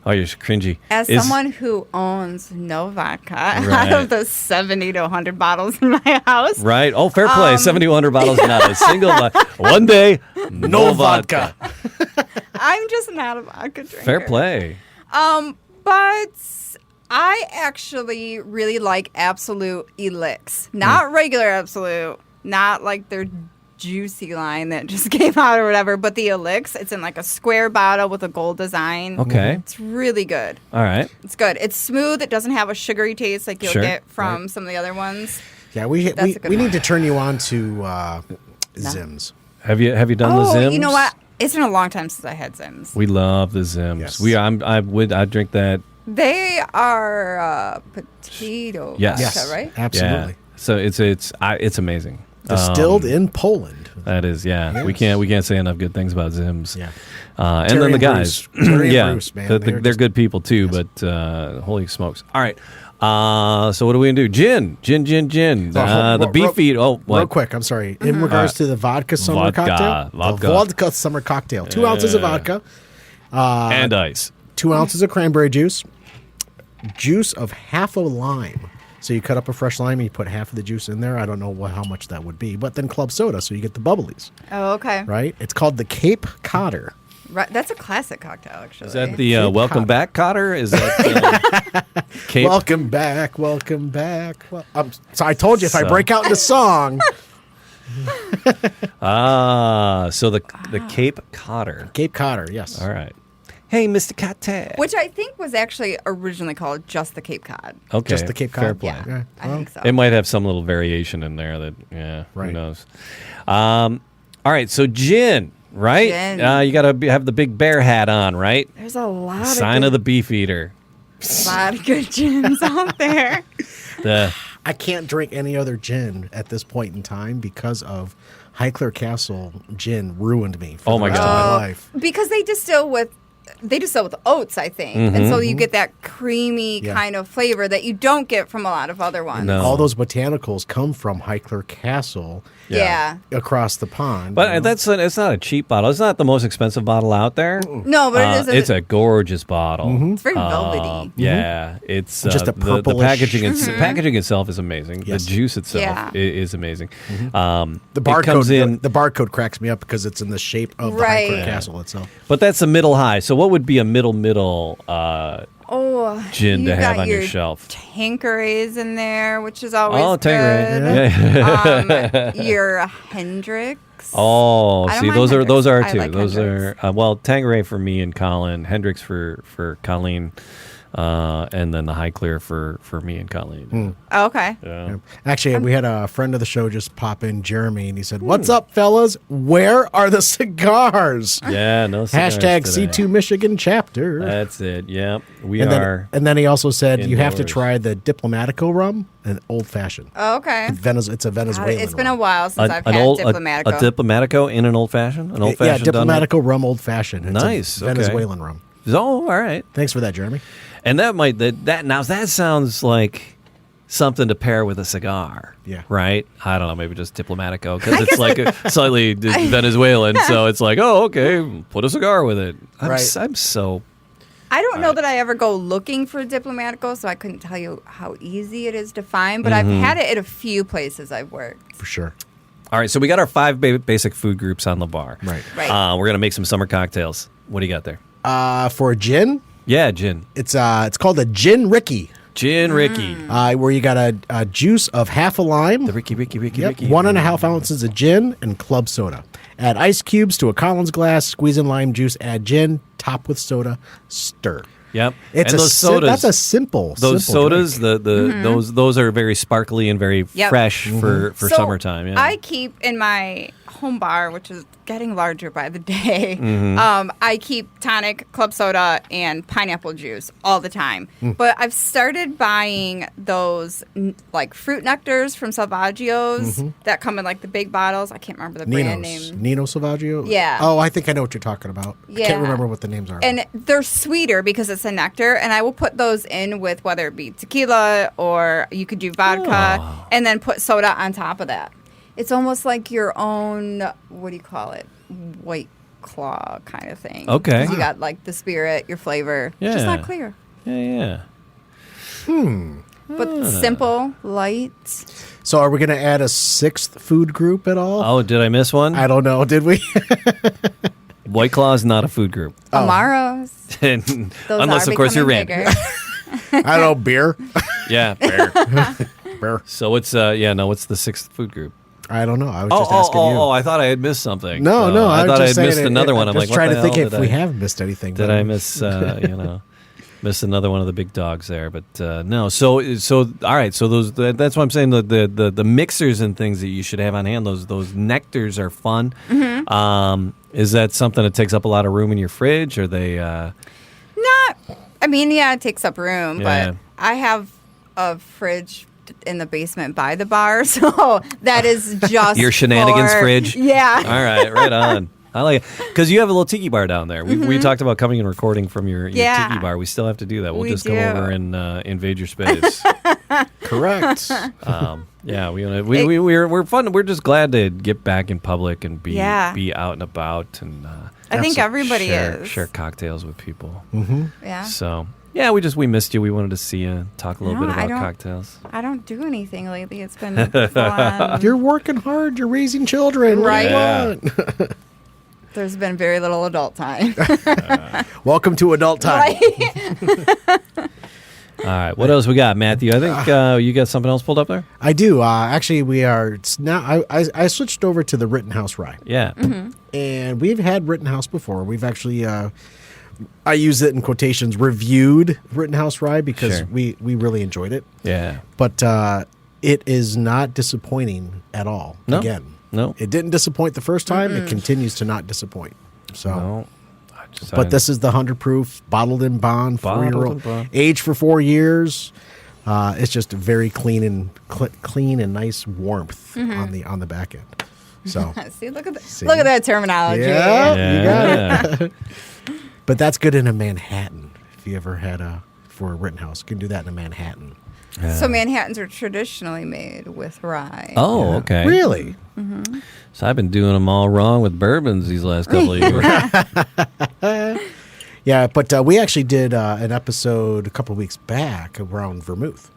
Oh, you're cringy. As someone who owns no vodka out of the 70 to 100 bottles in my house. Right. Oh, fair play. 7,200 bottles, not a single vodka. One day, no vodka. I'm just not a vodka drinker. Fair play. But I actually really like Absolute Elix. Not regular Absolute. Not like their juicy line that just came out or whatever, but the Elix, it's in like a square bottle with a gold design. Okay. It's really good. All right. It's good. It's smooth. It doesn't have a sugary taste like you'll Sure. get from some of the other ones. Yeah, we That's a good need one. to turn you on to Zims. Have you done the Zims? You know what? It's been a long time since I had Zims. We love the Zims. Yes. I drink that. They are potato Yes. vodka, right? Absolutely. Yeah. So it's amazing. Distilled in Poland. That is, yeah. Yes. We can't say enough good things about Zims. Yeah. And Terry then the and guys, Bruce. Terry and yeah, Bruce, man. they're They're good people too. But holy smokes! All right, so what are we gonna do? Gin. The beefeat. Oh, what? Real quick, I'm sorry. In regards to the vodka summer Vodka. cocktail, Vodka. the vodka summer cocktail, 2 ounces of vodka, And ice. 2 ounces of cranberry juice of half a lime. So you cut up a fresh lime and you put half of the juice in there. I don't know how much that would be, but then club soda, so you get the bubblies, Oh, okay. right? It's called the Cape Codder. Right. That's a classic cocktail, actually. Is that the Cape welcome Cod. back, Cotter? Is that Cape? Welcome back. Well, so I told you if I So- break out into song, So the Cape Cotter. Cape Codder, yes. All right. Hey, Mr. Cotter. Which I think was actually originally called just the Cape Cod. Okay. Just the Cape Cod. Fair play. Yeah, I think so. It might have some little variation in there that, who Right. knows. All right, so gin, right? Gin. You got to have the big bear hat on, right? There's a lot Sign of the beef eater. lot of good gins out there. The I can't drink any other gin at this point in time because of Highclere Castle gin ruined me for Oh the my rest of God. my life. Because they distill with oats, I think. And so you get that creamy Yeah. kind of flavor that you don't get from a lot of other ones. No. All those botanicals come from Highclere Castle Yeah. across the pond. But it's not a cheap bottle. It's not the most expensive bottle out there. No, but it is. It's a gorgeous bottle. It's very velvety. Yeah, it's Just a the purplish- packaging. Packaging itself is amazing. Yes. The juice itself Yeah. is amazing. the it barcode comes in, the barcode cracks me up because it's in the shape of the Right. Highclere Yeah. Castle itself. but that's a middle high. So what would be a middle gin you to have got on your shelf. Tanqueray's in there, which is always Tanqueray. good. Yeah. Your Hendrix. Oh, I don't see, mind those Hendrix. are I two. like Those Hendrix. are well, Tanqueray for me and Colin, Hendrix for Colleen, and then the High Clear for me and Colleen. Oh, okay. Yeah. Actually, we had a friend of the show just pop in, Jeremy, and he said, "What's up, fellas? Where are the cigars?" Yeah, no cigars Hashtag today. C2 Michigan chapter. That's it. Yeah, we and are. then he also said you have to indoors. try the Diplomatico rum, an old fashioned. Oh, okay. It's a Venezuelan. It's been a rum. while since I've had Diplomatico. A Diplomatico in an old fashioned? An old fashioned? Yeah, Diplomatico rum, old fashioned. It's Nice, a okay. Venezuelan rum. Oh, all right. Thanks for that, Jeremy. And that sounds like something to pair with a cigar. Yeah. Right? I don't know, maybe just Diplomatico because it's like a slightly Venezuelan. So it's like, oh, okay, put a cigar with it. Right. I'm so. I don't know that I ever go looking for Diplomatico, so I couldn't tell you how easy it is to find, but Mm-hmm. I've had it at a few places I've worked. For sure. All right, so we got our 5 basic food groups on the bar. Right. Right. We're going to make some summer cocktails. What do you got there? For gin, Yeah, gin. it's called a Gin Ricky, Gin Ricky. where you got a juice of half a lime. The Ricky. Yep, Ricky. 1.5 ounces of gin and club soda. Add ice cubes to a Collins glass. Squeeze in lime juice. Add gin. Top with soda. Stir. Yep. It's and a those sodas. That's a simple. Those simple sodas, drink. those are very sparkly and very Yep. fresh for So summertime. Yeah. I keep in my home bar, which is getting larger by the day. Mm-hmm. I keep tonic, club soda, and pineapple juice all the time. But I've started buying those like fruit nectars from Salvaggio's that come in like the big bottles. I can't remember the brand name. Nino Salvaggio? Yeah. Oh, I think I know what you're talking about. I Yeah. can't remember what the names are. And they're sweeter because it's a nectar, and I will put those in with whether it be tequila or you could do vodka, and then put soda on top of that. It's almost like your own, what do you call it, White Claw kind of thing. Okay. 'Cause you got like the spirit, your flavor, just Yeah. not clear. yeah. But simple, light. So are we going to add a 6th food group at all? Oh, did I miss one? I don't know. Did we? White Claw is not a food group. Amaros. And Those unless, are of course, you're becoming Randy. bigger. I don't know. Beer? Yeah. Fair. Beer. So it's what's the 6th food group? I don't know. I was just asking you. I thought I had missed something. No, no. I was thought I just had missed saying another one. I'm I'm just like, trying what to the think hell if did we I- have missed anything. Did I miss, missed another one of the big dogs there? But no. So all right. So that's what I'm saying. The mixers and things that you should have on hand. Those nectars are fun. Is that something that takes up a lot of room in your fridge? Or they? Not, I mean, yeah, it takes up room, Yeah. but I have a fridge in the basement by the bar, so that is just Your shenanigans for- fridge? Yeah. All right, right on. I like it because you have a little tiki bar down there. We talked about coming and recording from your Yeah. tiki bar. We still have to do that. We'll We just do. come over and invade your space. Correct. Yeah, we're fun. We're just glad to get back in public and be out and about and I think everybody share, is. share cocktails with people. Yeah. So yeah, we missed you. We wanted to see you, talk a little No, bit I about don't- cocktails. I don't do anything lately. It's been full on. You're working hard. You're raising children. Right. What do you want? There's been very little adult time. Welcome to adult time. All right, what else we got, Matthew? I think you got something else pulled up there. I do. Actually, we are it's now. I switched over to the Rittenhouse rye, Yeah. and we've had Rittenhouse before. We've actually. I use it in quotations. Reviewed Rittenhouse rye because Sure. we really enjoyed it. Yeah. But it is not disappointing at all. No. Again, No. it didn't disappoint the first time. It continues to not disappoint. So. No. But this is the 100 proof, bottled in bond, Bottled 4-year-old, in bond. aged for 4 years. It's just very clean and nice warmth on the back end. So See, look at See? look at that terminology. yeah, you got it. Yeah. But that's good in a Manhattan. If you ever had for a Rittenhouse, you can do that in a Manhattan. So Manhattans are traditionally made with rye. Oh, okay. Really? So I've been doing them all wrong with bourbons these last couple of years. Yeah, but we actually did an episode a couple of weeks back around vermouth.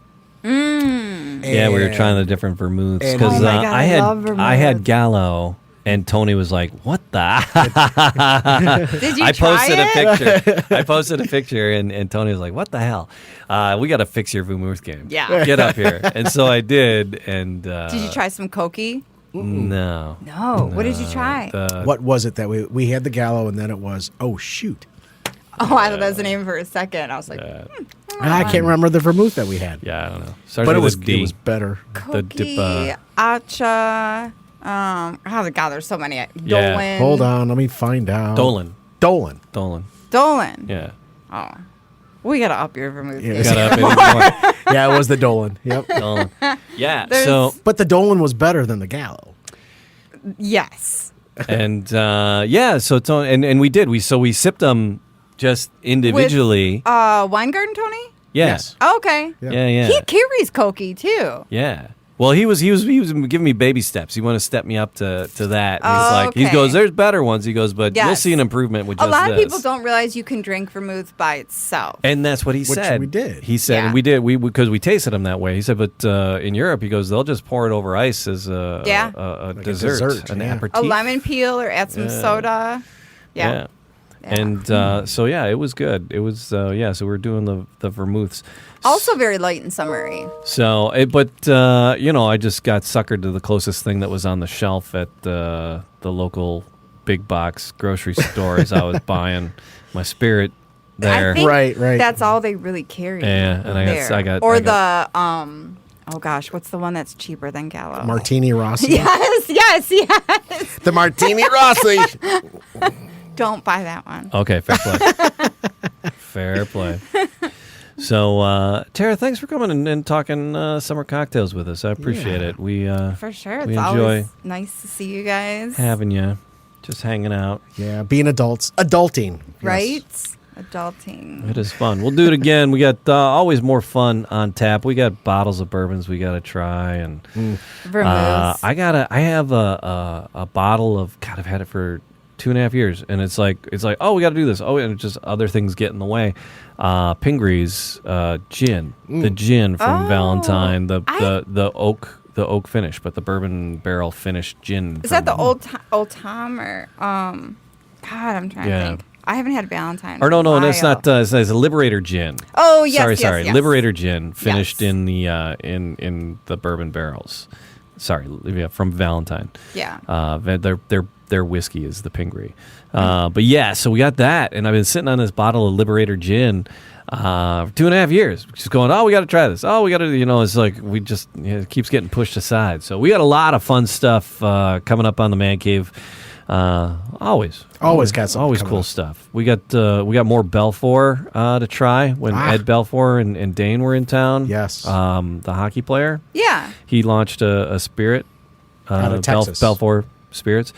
Yeah, we were trying the different vermouths and- because Oh my God, I love I had vermouth. Gallo And Tony was like, "What the?" Did you I posted try a picture. I posted a picture, and Tony was like, "What the hell? We got to fix your vermouth game. Yeah. Get up here." And so I did. And Did you try some Cokie? No. No. What did you try? What was it that we had the Gallo, and then it was, oh, shoot. Oh, I thought that was the name for a second. I was like, I can't remember the vermouth that we had. Yeah, I don't know. But it with was, a D. it was better. Cokie, Acha. Oh God, there's so many. Yeah. Dolan. Hold on, let me find out. Dolan. Dolan. Dolan. Yeah. Oh. We got to up your vermouth Yeah. game. Got up anymore. Yeah, it was the Dolan. Yep. Dolan. Yeah. There's- So But the Dolan was better than the Gallo. Yes. and so Tony and we did. We sipped them just individually. Weingarten Tony? Yeah. Yes. Oh, okay. Yeah. He carries Cokie too. Yeah. Well, he was giving me baby steps. He wanted to step me up to that. And Oh, he okay. goes, "There's better ones." He goes, "But you'll Yes. see an improvement with A just lot of this." people don't realize you can drink vermouth by itself. And that's what he said. we did. He said, Yeah. and we did. Because we tasted them that way. He said, but in Europe, he goes, they'll just pour it over ice as a Like a dessert, dessert, an yeah. aperitif. A lemon peel or add some soda. Yeah. And so it was good. It was so we're doing the vermouths. Also very light and summery. So, I just got suckered to the closest thing that was on the shelf at the local big box grocery store as I was buying my spirit there. I think Right. that's all they really carry. Yeah, and I got or I got- oh gosh, what's the one that's cheaper than Gallo? Martini Rossi. Yes. The Martini Rossi. Don't buy that one. Okay, fair play. Fair play. So, Tara, thanks for coming and talking summer cocktails with us. I appreciate it. We For sure. we It's enjoy always nice to see you guys. having you, just hanging out. Yeah, being adults. Adulting. Yes. Right? Adulting. It is fun. We'll do it again. We got always more fun on tap. We got bottles of bourbons we got to try, and Vermouths. I have a bottle of. God, I've had it for 2.5 years, and it's like oh, we got to do this. Oh, and it's just other things get in the way. Pingree's gin, the gin from Valentine, the oak finish, but the bourbon barrel finished gin. Is that the old Tom or God, I'm trying to think. I haven't had Valentine. Or no, in a it's while. not. It's a Liberator gin. Oh yes, sorry. yes. Liberator gin finished Yes. in the in the bourbon barrels. Sorry, from Valentine. Yeah. Their whiskey is the Pingree. But yeah, so we got that, and I've been sitting on this bottle of Liberator gin for 2.5 years, just going, oh, we got to try this. Oh, we got to, it's like we just it keeps getting pushed aside. So we got a lot of fun stuff coming up on the Man Cave. Always got something always coming cool up. stuff. We got more Belfour to try when Ed Belfour and Dane were in town. Yes. The hockey player. Yeah. He launched a spirit, Out of Texas. Belfour Spirits,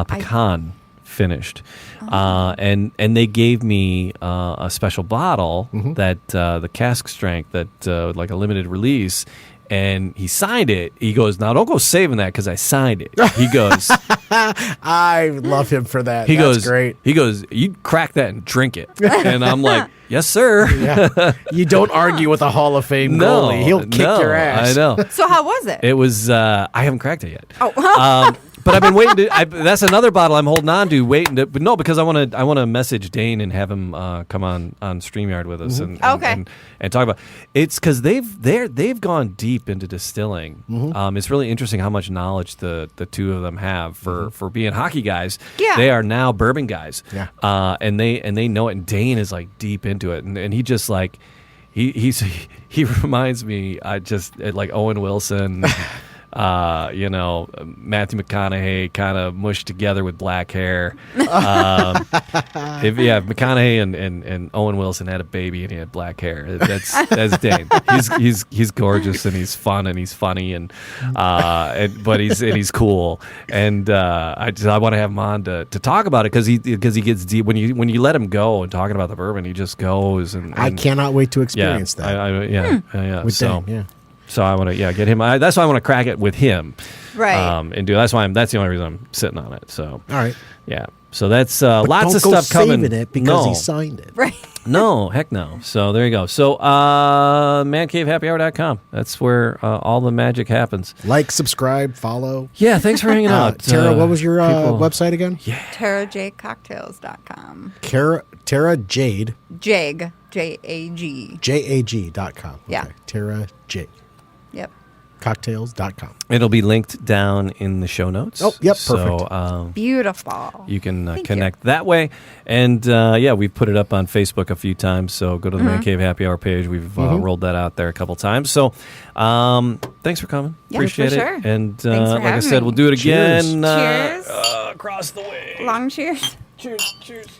pecan finished, and they gave me a special bottle that the cask strength that like a limited release. And he signed it. He goes, now don't go saving that because I signed it. He goes, I love him for that. he That's goes, great. He goes, you crack that and drink it. And I'm like, yes, sir. Yeah. You don't argue with a Hall of Fame goalie. He'll kick your ass. I know. So how was it? It was. I haven't cracked it yet. Oh. But I've been waiting to. That's another bottle I'm holding on to, waiting to. But no, because I want to message Dane and have him come on StreamYard with us and talk about. It's because they've gone deep into distilling. It's really interesting how much knowledge the two of them have for being hockey guys. Yeah. They are now bourbon guys. Yeah. And they know it. And Dane is like deep into it, and he just like he reminds me just like Owen Wilson. Matthew McConaughey kind of mushed together with black hair. If McConaughey and Owen Wilson had a baby and he had black hair, that's Dane. He's gorgeous and he's fun and he's funny but he's cool. And I want to have him on to talk about it because he gets deep when you let him go and talking about the bourbon, he just goes and I cannot wait to experience that. With so. Dane, yeah. So I want to get him. That's why I want to crack it with him, Right. And do that's the only reason I'm sitting on it. So All right. yeah. So that's But lots don't of go stuff coming. saving it because he signed it. Right. No, heck no. So there you go. So mancavehappyhour.com. That's where all the magic happens. Like, subscribe, follow. Yeah, thanks for hanging out. Tara, what was your website again? Yeah. TaraJcocktails.com. Tara Jade. Jag. J-A-G. JAG.com. Okay. Yeah. Tara Jade. Yep. Cocktails.com. It'll be linked down in the show notes. Oh, yep, So, perfect. Beautiful. you can Thank connect that way. And we've put it up on Facebook a few times. So go to the Man Cave Happy Hour page. We've rolled that out there a couple times. So thanks for coming. Yeah, Appreciate for it. sure. And Thanks for like I having said, me. we'll do it Cheers. again Cheers. across the way. Long cheers. Cheers. Cheers.